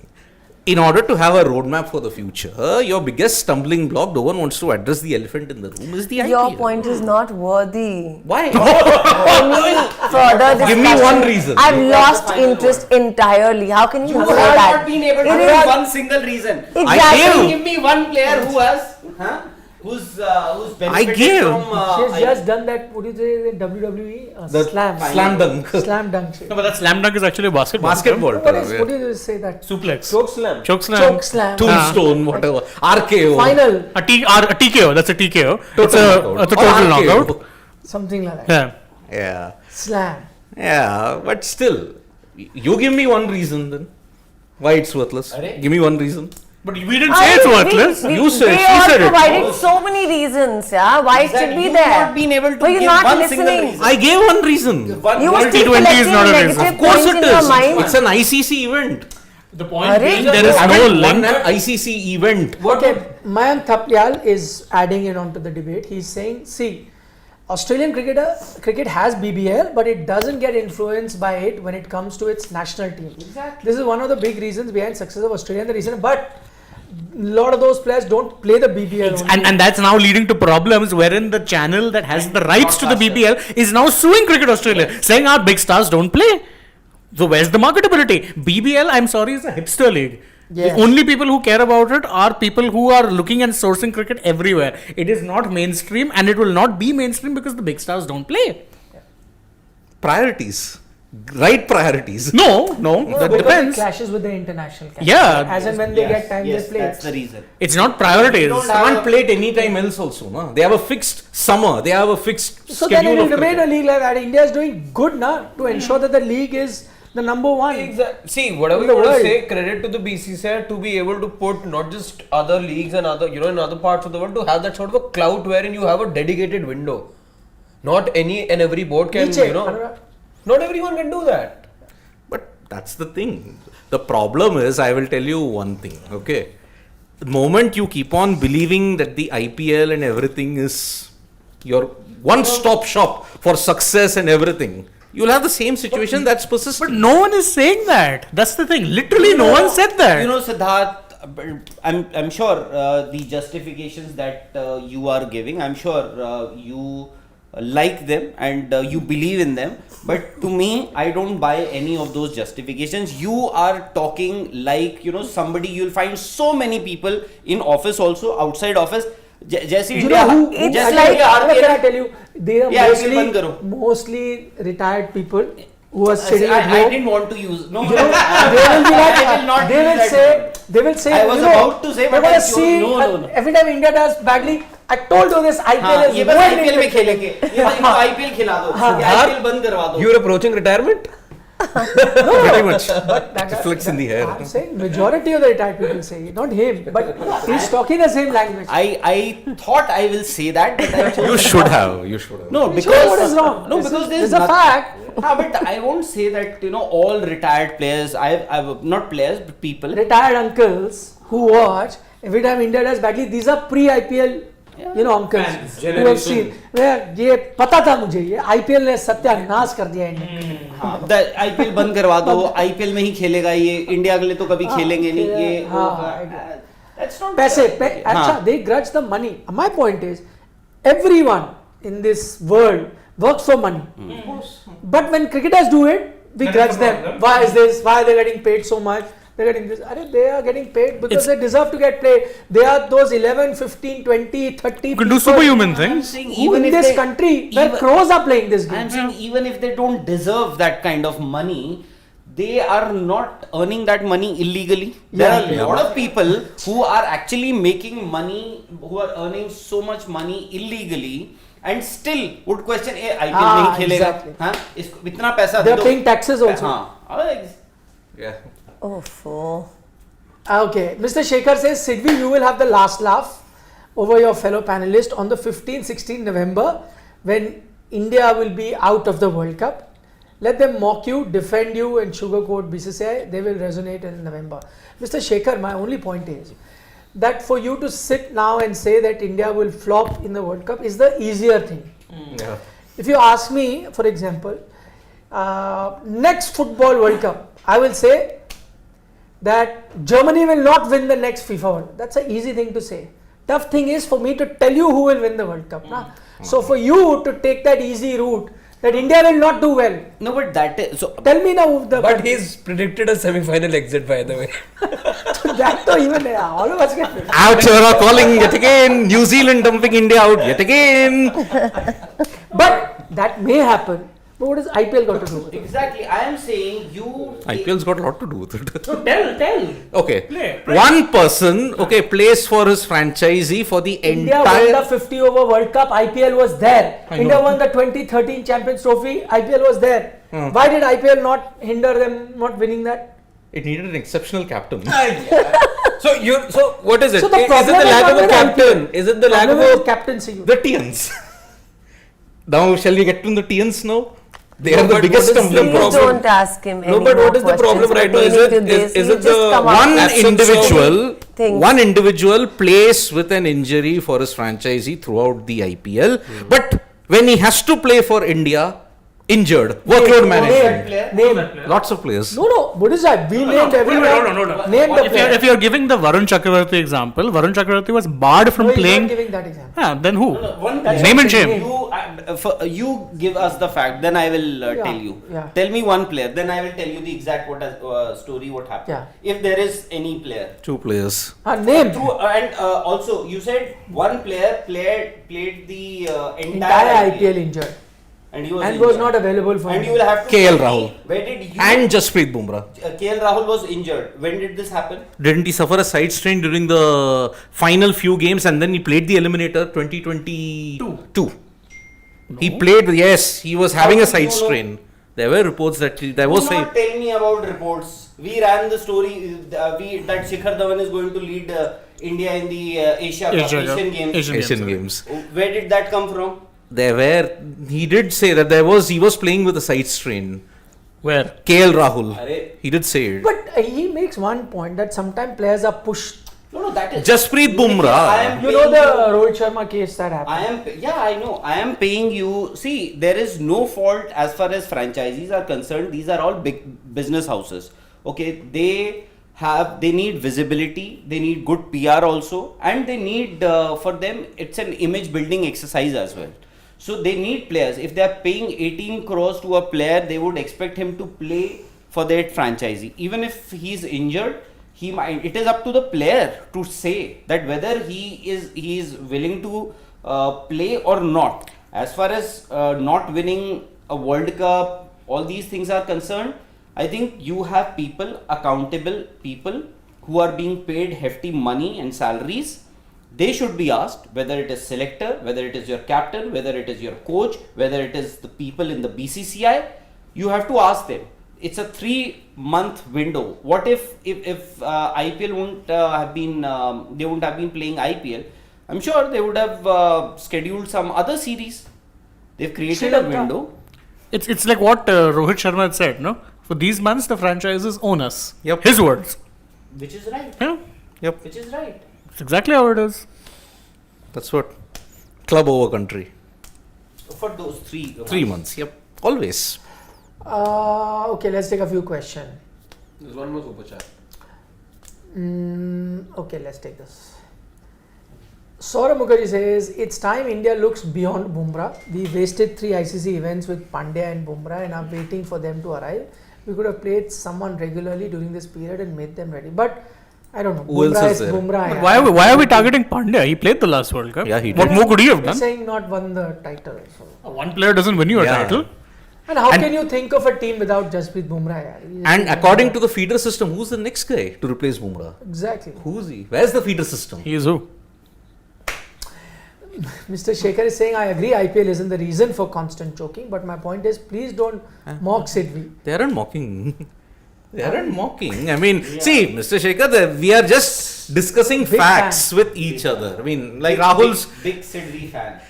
In order to have a roadmap for the future, your biggest stumbling block, no one wants to address the elephant in the room, is the IPL. Your point is not worthy. Why? Any further discussion. Give me one reason. I've lost interest entirely. How can you you say have that? not been able to It give is- one single reason. Exactly. Give me one player who has who's benefited gave. from. She has just done that. What do you say? The WWE The slam dunk. slam dunk. No, but that slam dunk is actually a basketball. Basketball. What do you say that? Suplex. Choke slam. Choke slam. Choke slam. Tombstone, whatever. RKO. Final. A TKO. That's a TKO. It's Total a knockout. total Or RKO. knockout. Something like that. Yeah. Yeah. Slam. Yeah, but still, you give me one reason then. Why it's worthless? Give me one reason. But we didn't say it's worthless. You said- They she all said it. provided so many reasons, yeah. Why it should be You've there? not been able to But you're give not one single listening. reason. I gave one reason. You were still T20 is collecting not a reason. negative Of course points it in your is. mind. It's an ICC event. The point Arre. being there is I no haven't won link. an ICC event. Okay, Mayank Thapliyal is adding it onto the debate. He's saying, see, Australian cricket has BBL, but it doesn't get influenced by it when it comes to its national team. Exactly. This is one of the big reasons behind success of Australia. The reason, but a lot of those players don't play the BBL. only. And that's now leading to problems wherein the channel that has the rights to the BBL is now suing Cricket Australia, saying our big stars don't play. So where's the marketability? BBL, I'm sorry, is a hipster league. Yes. The only people who care about it are people who are looking and sourcing cricket everywhere. It is not mainstream, and it will not be mainstream because the big stars don't play. Priorities. right priorities. No, that Because it depends. clashes with the international calendar. Yeah. As and when they get time, yes, they play. that's the reason. It's not priorities. They can't play it anytime else also. No? They have a fixed summer. They have a fixed So then it schedule will of remain cricket. a league like that. India is doing good now to ensure that the league is the number one. See, whatever In you the want to world. say, credit to the BCCI to be able to put not just other leagues and other, in other parts of the world to have that sort of a clout wherein you have a dedicated window. Not any and every board can, Niche, Anurag. not everyone can do that. But that's the thing. The problem is, I will tell you one thing, okay? The moment you keep on believing that the IPL and everything is your one-stop shop for success and everything, you'll have the same situation that's But persistent. no one is saying that. That's the thing. Literally, no one said that. You know, Siddharth, I'm sure the justifications that you are giving, I'm sure you like them and you believe in them. But to me, I don't buy any of those justifications. You are talking like, somebody, you'll find so many people in office also, outside office. Jesse You India, know who? It's Jesse like- India Anurag, can I RPL, tell you? They are Yeah, IPL बंद करो. mostly retired people who are sitting at I home. didn't want to use. No, They will be like, I will not they use will that say, word. they will say, I was about to say, they're but I gonna chose- see, no. every time India does badly, I told you this IPL हाँ, is ये बस ruined IPL में Indian खेलेंगे. ये इनको IPL खिला दो. ये IPL बंद करवा दो. You're approaching retirement? Pretty much. But that- Flicks in the hair. I'm saying majority of the retired people say it, not him, but he's talking the same language. I thought I will say that, but I chose You should have. You should have. No, So because what is wrong? No, This because is- there's it's a nothing- fact. But I won't say that all retired players. I've not players, but people. Retired uncles who watch every time India does badly. These are pre-IPL, uncles who have seen. ये पता था मुझे ये IPL ने सत्यानाश कर दिया India. हाँ, IPL बंद करवा दो. IPL में ही खेलेगा ये. इंडिया के लिए तो कभी खेलेंगे नहीं ये. हाँ, That's not. पैसे अच्छा हाँ. they grudge the money. My point is everyone in this world works for money. But when cricketers do it, we grudge them. Why is this? Why are they getting paid so much? They're getting this. They are getting paid because they deserve to get paid. They are those 11, 15, 20, 30 You can do people superhuman I'm things. saying who even in if this they, country where even- crores are playing this game. I'm saying even if they don't deserve that kind of money, they are not earning that money illegally. There are a lot of people who are actually making money, who are earning so much money illegally, and still would question, IPL नहीं खेलेगा, exactly. हाँ, इसको इतना पैसा They they are दो. paying taxes also. हाँ, Yeah. Oh, four. Okay, Mr. Shekhar says, Sidvi, you will have the last laugh over your fellow panelist on the 15-16 November when India will be out of the World Cup. Let them mock you, defend you and sugarcoat BCCI. They will resonate in November. Mr. Shekhar, my only point is that for you to sit now and say that India will flop in the World Cup is the easier thing. Yeah. If you ask me, for example, next Football World Cup, I will say that Germany will not win the next FIFA World Cup. That's an easy thing to say. Tough thing is for me to tell you who will win the World Cup. Na? So for you to take that easy route, that India will not do well. No, but that is so. Tell me now the But he's predicted a semi-final exit, by the way. that to even all of us get Out here calling yet again. New Zealand dumping India out yet again. But that may happen. But what does IPL got to do with it? Exactly, I am saying you. IPL's got a lot to do with it. So tell. Okay. Play. One person, plays for his franchisee for the India won entire. the 50 over World Cup. IPL was there. I India know. won the 2013 Champions Trophy. IPL was there. Why did IPL not hinder them not winning that? It needed an exceptional captain. So what is it? So the Is it problem the is lack not of a with captain? Is it the lack of Problem is a captaincy. The TNs. Now, shall we get to the TNs now? They No, are the but biggest what is the stumbling Please block. problem? don't ask him any No, but more what is the problem questions right now? Is pertaining it- to is- this. is He'll it just the come out One with absence of- individual, things. one individual plays with an injury for his franchisee throughout the IPL, but when he has to play for India, injured, workload management, Name. lots of players. No, what is that? We named everyone. Name the player. If you're giving the Varun Chakravarti example, Varun Chakravarti was barred from No, he's playing. not giving that example. Then who? One That's Name what and I'm shame. saying. You give us the fact, then I will Yeah, tell you. yeah. Tell me one player, then I will tell you the exact story what happened. Yeah. If there is any player. Two players. Name. And also you said one player played the Entire entire IPL injured. and he was And injured. was not available for And him. you will have to KL tell me, Rahul. Where did you And Jasprit Bumrah. KL Rahul was injured. When did this happen? Didn't he suffer a side strain during the final few games and then he played the eliminator 2022? He played, yes, he was having a How do you side know? strain. There were reports that there was Do not tell me about reports. We ran the story that Shikhar Dhawan is going to lead India in the Asia Cup, Asian Games. Asian Games. Where did that come from? He did say that he was playing with a side strain. Where? KL Rahul. Arey. He did say it. But he makes one point that sometimes players are pushed. No, that is Jasprit Bumrah. I am You know paying the Rohit Sharma case that happened. I know. I am paying you. See, there is no fault as far as franchisees are concerned. These are all big business houses. Okay, they need visibility. They need good PR also, and they need for them it's an image building exercise as well. So they need players. If they are paying 18 crores to a player, they would expect him to play for their franchisee. Even if he's injured, he might. It is up to the player to say that whether he is willing to play or not. As far as not winning a World Cup, all these things are concerned, I think you have people, accountable people, who are being paid hefty money and salaries. They should be asked, whether it is selector, whether it is your captain, whether it is your coach, whether it is the people in the BCCI. You have to ask them. It's a 3-month window. What if IPL wouldn't have been they wouldn't have been playing IPL? I'm sure they would have scheduled some other series. They've created Sri a Lanka. window. It's like what Rohit Sharma had said, no? For these months, the franchises own us. Yep. His words. Which is right. Yeah. Yep. Which is right. It's exactly how it is. That's what. Club over country. For those 3 months. Yep. Always. Okay, let's take a few questions. There's one more super chat. Okay, let's take this. Saurabh Mukherjee says, it's time India looks beyond Bumrah. We wasted 3 ICC events with Pandya and Bumrah and are waiting for them to arrive. We could have played someone regularly during this period and made them ready. But I don't know. Who else Bumrah is there? Bumrah. But yeah. why are we targeting Pandya? He played the last World Cup. Yeah, he What did. more could he have They're done? saying not won the title. So. One player doesn't win you a Yeah. title. And how And- can you think of a team without Jasprit Bumrah? Yeah? And according to the feeder system, who's the next guy to replace Bumrah? Exactly. Who's he? Where's the feeder system? He is who? Mr. Shekhar is saying, I agree, IPL isn't the reason for constant choking, but my point is, please don't mock Sidvi. They aren't mocking. They aren't mocking. I mean, see, Mr. Shekhar, we are just discussing Big facts fan. with each other. I mean, like Rahul's. big Sidvi fan.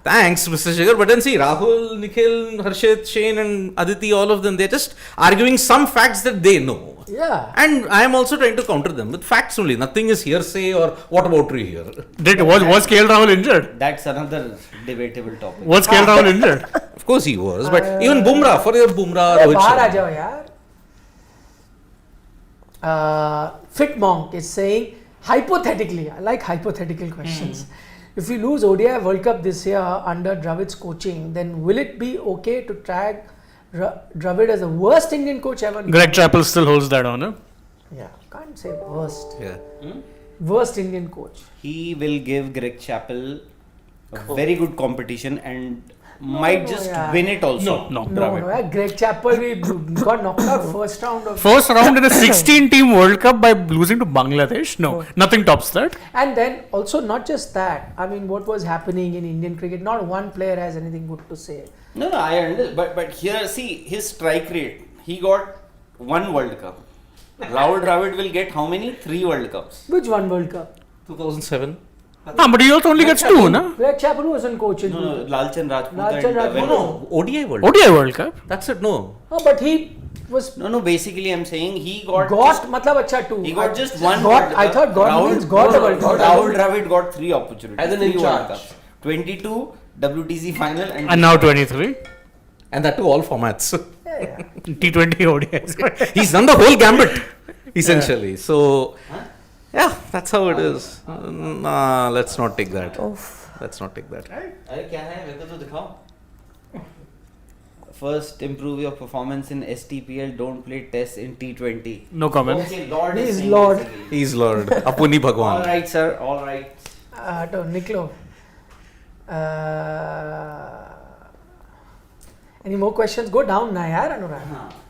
Thanks, Mr. Shekhar. But then see, Rahul, Nikhil, Harshit, Shane, and Aditi, all of them, they're just arguing some facts that they know. Yeah. And I am also trying to counter them with facts only. Nothing is hearsay or what about you here. Was KL Rahul injured? That's another debatable topic. Was KL Rahul injured? Of course he was. But even Bumrah, for your Bumrah, अरे Rohit बाहर आ Sharma. जाओ यार. Fit Monk is saying, hypothetically, I like hypothetical questions. If we lose ODI World Cup this year under Dravid's coaching, then will it be okay to tag Dravid as the worst Indian coach ever? Greg Chappell still holds that honor. Yeah, can't say worst. Yeah. Worst Indian coach. He will give Greg Chappell a very good competition and might no, just yeah. win it also. No. No, yeah, Greg Chappell we got knocked out first round of. First round in a 16-team World Cup by losing to Bangladesh. No, nothing tops that. And then also not just that. I mean, what was happening in Indian cricket? Not one player has anything good to say. No, I understand. But here, see, his strike rate. He got 1 World Cup. Rahul Dravid will get how many? 3 World Cups. Which one World Cup? 2007. But he also only gets 2, no? Greg Chappell wasn't coaching. No, Lalchand Rajput. Lalchand and, Rajput, No, ODI World. ODI World Cup. That's it, no. Oh, but he was No, basically I'm saying he got matlab acha 2. he got just 1 got, World Cup. I thought God means got a World Cup. Rahul Dravid got 3 opportunities. As an 3 in World charge. Cups. 22, WTC final And now 23. And that too all formats. T20 ODIs. He's done the whole gambit, essentially. So, yeah, that's how it is. Nah, let's not take that. Let's not take that. अरे क्या है मेरे को तो दिखाओ. First, improve your performance in STPL. Don't play tests in T20. No comments. Okay, Lord He is is saying Lord. basically. He's Lord. Apuni All Bhagwan. right, sir. All right. To Niklo. Any more questions? Go down na yaar, Anurag.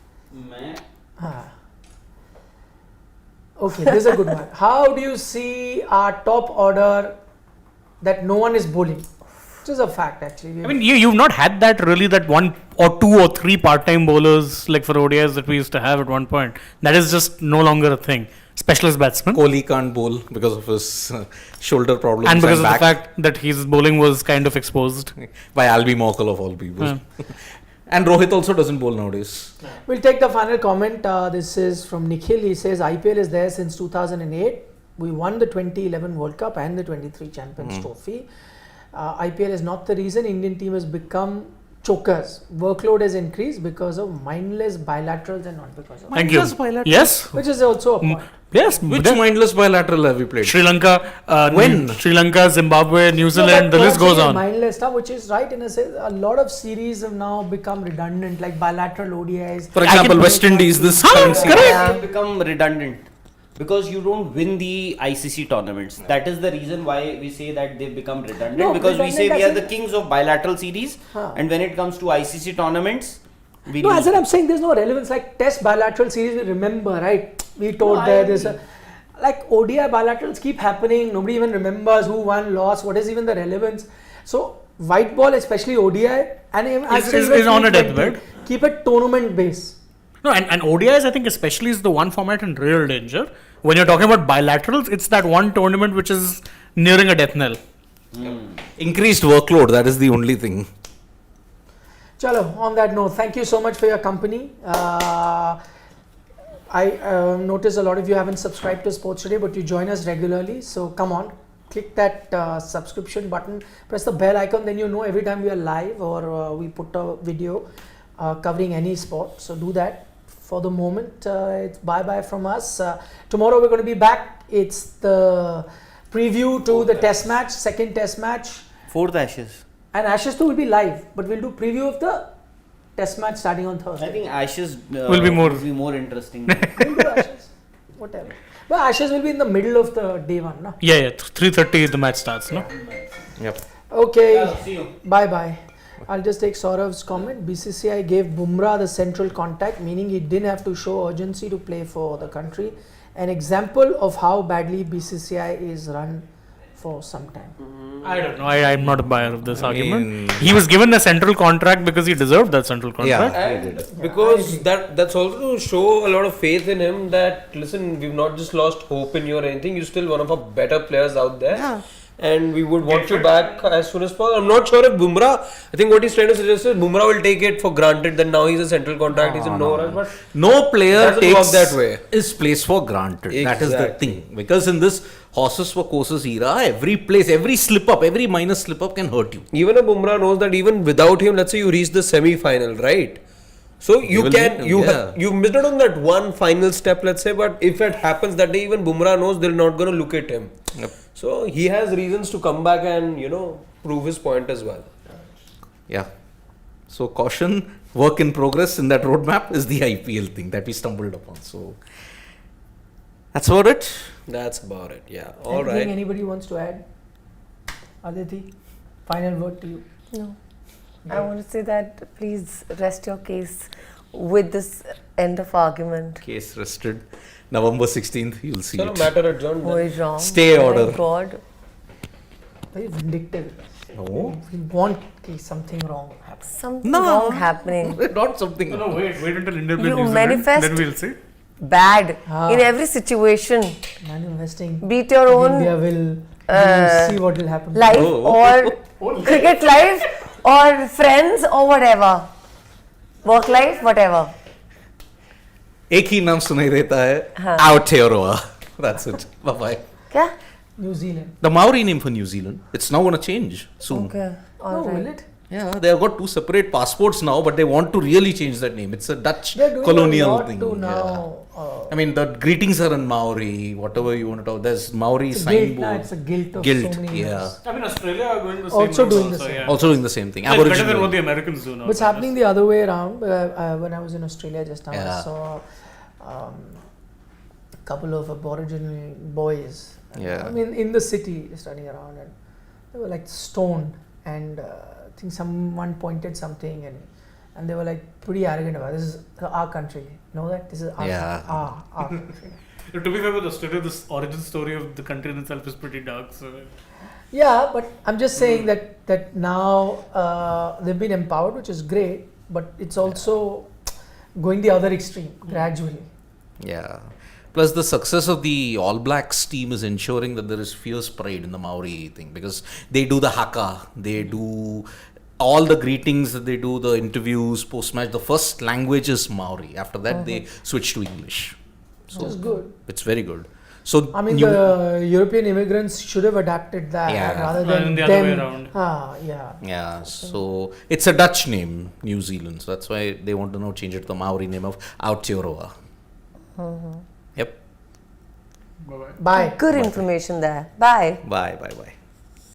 Okay, this is a good one. How do you see our top order that no one is bowling? Which is a fact actually. I mean, you've not had that really, that 1 or 2 or 3 part-time bowlers like for ODIs that we used to have at one point. That is just no longer a thing. Specialist batsman. Kohli can't bowl because of his shoulder problems And because of back the fact that his bowling was kind of exposed. by Albie Morkel of all people. And Rohit also doesn't bowl nowadays. We'll take the final comment. This is from Nikhil. He says IPL is there since 2008. We won the 2011 World Cup and the 23 Champions Trophy. IPL is not the reason Indian team has become chokers. Workload has increased because of mindless bilaterals and not because of. Thank you. Bilateral. Yes. Which is also a point. Yes. Which mindless bilateral have we played? Sri Lanka, When? Sri Lanka, Zimbabwe, New No, Zealand, but the list what I'm goes saying on. Mindless stuff, which is right in a sense. A lot of series have now become redundant, like bilateral ODIs. For example, West Indies, this currency. They become redundant because you don't win the ICC tournaments. That is the reason why we say that they've become redundant, No, because we say redundant we are as the in- kings of bilateral series, and when it comes to ICC tournaments, we No, lose. as in I'm saying, there's no relevance. Like Test bilateral series, we remember, right? We told there's a, like ODI bilaterals keep happening. Nobody even remembers who won, lost. What is even the relevance? So white ball, especially ODI, and even Is on a deathbed. Keep it tournament base. No, and ODIs, I think especially, is the one format in real danger. When you're talking about bilaterals, it's that one tournament which is nearing a death knell. Increased workload, that is the only thing. Chalo, on that note, thank you so much for your company. I notice a lot of you haven't subscribed to Sports Today, but you join us regularly. So come on, click that subscription button, press the bell icon, then you know every time we are live or we put a video covering any sport. So do that. For the moment, it's bye-bye from us. Tomorrow we're going to be back. It's the preview to the test match, second test match. 4th Ashes. And Ashes 2 will be live, but we'll do preview of the test match starting on Thursday. I think Ashes Will be more interesting. We'll do Ashes, whatever. But Ashes will be in the middle of the day one, no? Yeah, 3:30 the match starts, no? Yep. Okay, See you. bye-bye. I'll just take Saurav's comment. BCCI gave Bumrah the central contact, meaning he didn't have to show urgency to play for the country. An example of how badly BCCI is run for some time. I don't know. I'm not a buyer of this argument. He was given a central contract because he deserved that central contract. And because that's also to show a lot of faith in him that, listen, we've not just lost hope in you or anything, you're still one of our better players out there. And we would want you back as soon as possible. I'm not sure if Bumrah, I think what he's trying to suggest is Bumrah will take it for granted that now he's a central contract, he's in no rush. But No player doesn't takes work that way. his place for granted. That is the Exactly. thing. Because in this horses for courses era, every place, every slip up, every minor slip up can hurt you. even a Bumrah knows that even without him, let's say you reach the semi-final, right? So you will can, need him, you missed out on that one final step, let's say, but if it happens that day, even Bumrah knows they're not going to look at him. Yep. So he has reasons to come back and, prove his point as well. Yeah. So caution, work in progress in that roadmap is the IPL thing that we stumbled upon. So that's about it. That's about it, yeah. All Anything right. anybody wants to add? Aditi, final word to you. No. I want to say that please rest your case with this end of argument. Case rested. November 16th, you'll see So no it. matter adjourned. Who is wrong? Stay Oh order. my God. Very vindictive. No. We want something wrong happen. Something No. wrong happening. Not something. No, wait until India plays You New Zealand, manifest- then we'll see. Bad Ah. in every situation. Manifesting. Beat your own India will we'll see what will happen. life Oh. or cricket life or friends or whatever. Work life, whatever. एक ही नाम सुनाई देता है Aotearoa. That's it. Bye bye. क्या? New Zealand. The Maori name for New Zealand. It's now going to change soon. Okay. Oh, All will right. it? Yeah, they have got two separate passports now, but they want to really change that name. It's a Dutch They're doing colonial a lot thing. to Yeah. now. I mean, the greetings are in Maori, whatever you want to talk. There's Maori It's a signboard. guilt, nah, it's a guilt of Guilt, so many yeah. years. I mean, Australia are going the same Also route doing the same. yeah. Also doing the same thing. It's better than Aboriginal. what the Americans do now. But it's happening the other way around. When I was in Australia just now, I Yeah. saw a couple of Aboriginal boys. Yeah. I mean, in the city, just running around, and they were like stoned. And I think someone pointed something, and and they were like pretty arrogant about it. This is our country. You know that? This is our, Yeah. our country. To be fair with Australia, this origin story of the country in itself is pretty dark. So Yeah, but I'm just saying that now they've been empowered, which is great, but it's also going the other extreme gradually. Yeah. Plus, the success of the All Blacks team is ensuring that there is fierce pride in the Maori thing, because they do the haka, they do all the greetings that they do, the interviews, post match. The first language is Maori. After that, they switch to English. Which is good. It's very good. So, I mean, you- the European immigrants should have adapted that Yeah. rather than the other way them. around. Yeah. yeah, so it's a Dutch name, New Zealand. So that's why they want to now change it to the Maori name of Aotearoa. Yep. bye bye. Bye. Good information there. Bye. Bye, bye, bye.